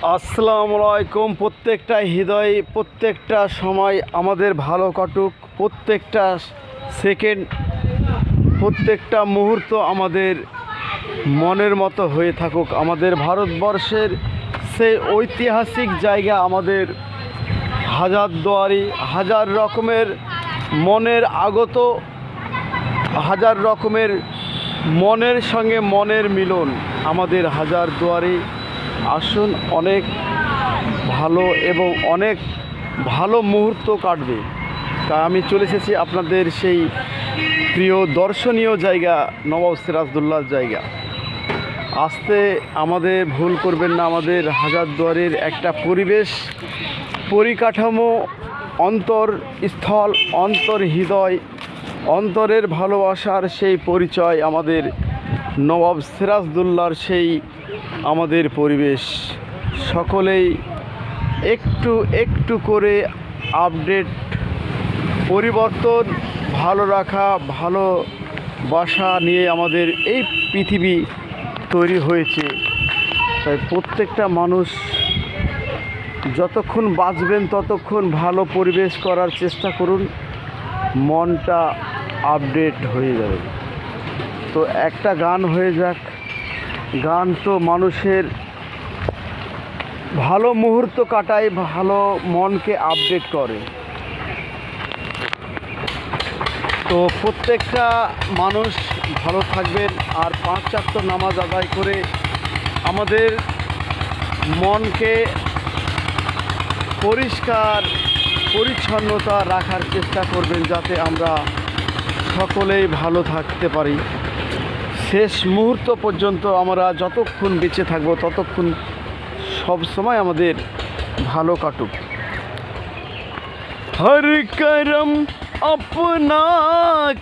আসসালামু আলাইকুম। প্রত্যেকটা হৃদয়, প্রত্যেকটা সময় আমাদের ভালো কাটুক, প্রত্যেকটা সেকেন্ড, প্রত্যেকটা মুহূর্ত আমাদের মনের মতো হয়ে থাকুক। আমাদের ভারতবর্ষের সেই ঐতিহাসিক জায়গা, আমাদের হাজারদুয়ারি, হাজার রকমের মনের আগত, হাজার রকমের মনের সঙ্গে মনের মিলন আমাদের হাজারদুয়ারি। আসুন, অনেক ভালো এবং অনেক ভালো মুহূর্ত কাটবে। তা আমি চলে এসেছি আপনাদের সেই প্রিয় দর্শনীয় জায়গা, নবাব সিরাজদৌল্লার জায়গা। আসতে আমাদের ভুল করবেন না। আমাদের হাজারদুয়ারির একটা পরিবেশ, পরিকাঠামো, অন্তরস্থল, হৃদয়, অন্তরের ভালোবাসার সেই পরিচয় আমাদের নবাব সিরাজদৌল্লার সেই আমাদের পরিবেশ। সকলেই একটু একটু করে আপডেট, পরিবর্তন, ভালো রাখা, ভালোবাসা নিয়ে আমাদের এই পৃথিবী তৈরি হয়েছে। তাই প্রত্যেকটা মানুষ যতক্ষণ বাঁচবেন ততক্ষণ ভালো পরিবেশ করার চেষ্টা করুন, মনটা আপডেট হয়ে যাবে। তো একটা গান হয়ে যাক। গান তো মানুষের ভালো মুহূর্ত কাটায়, ভালো মনকে আপডেট করে। তো প্রত্যেকটা মানুষ ভালো থাকবেন, আর 5 ওয়াক্ত নামাজ আদায় করে আমাদের মনকে পরিষ্কার পরিচ্ছন্নতা রাখার চেষ্টা করবেন, যাতে আমরা সকলেই ভালো থাকতে পারি। শেষ মুহূর্ত পর্যন্ত আমরা যতক্ষণ বেঁচে থাকবো ততক্ষণ সব সময় আমাদের ভালো কাটুক। हर करम अपना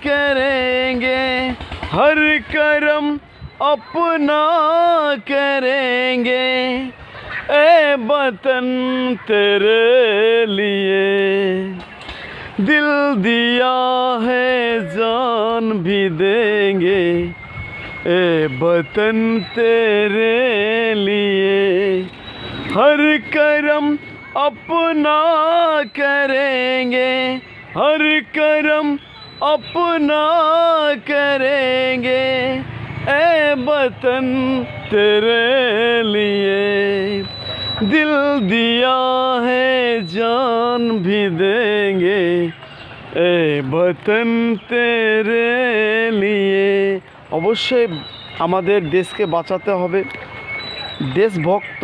करेंगे, हर करम अपना करेंगे, ए वतन तेरे लिए दिल दिया है जान भी देंगे, ए वतन तेरे लिए हर करम अपना करेंगे, हर करम अपना करेंगे, ए वतन तेरे लिए दिल दिया है जान भी देंगे, ए वतन तेरे लिए। অবশ্যই আমাদের দেশকে বাঁচাতে হবে। দেশভক্ত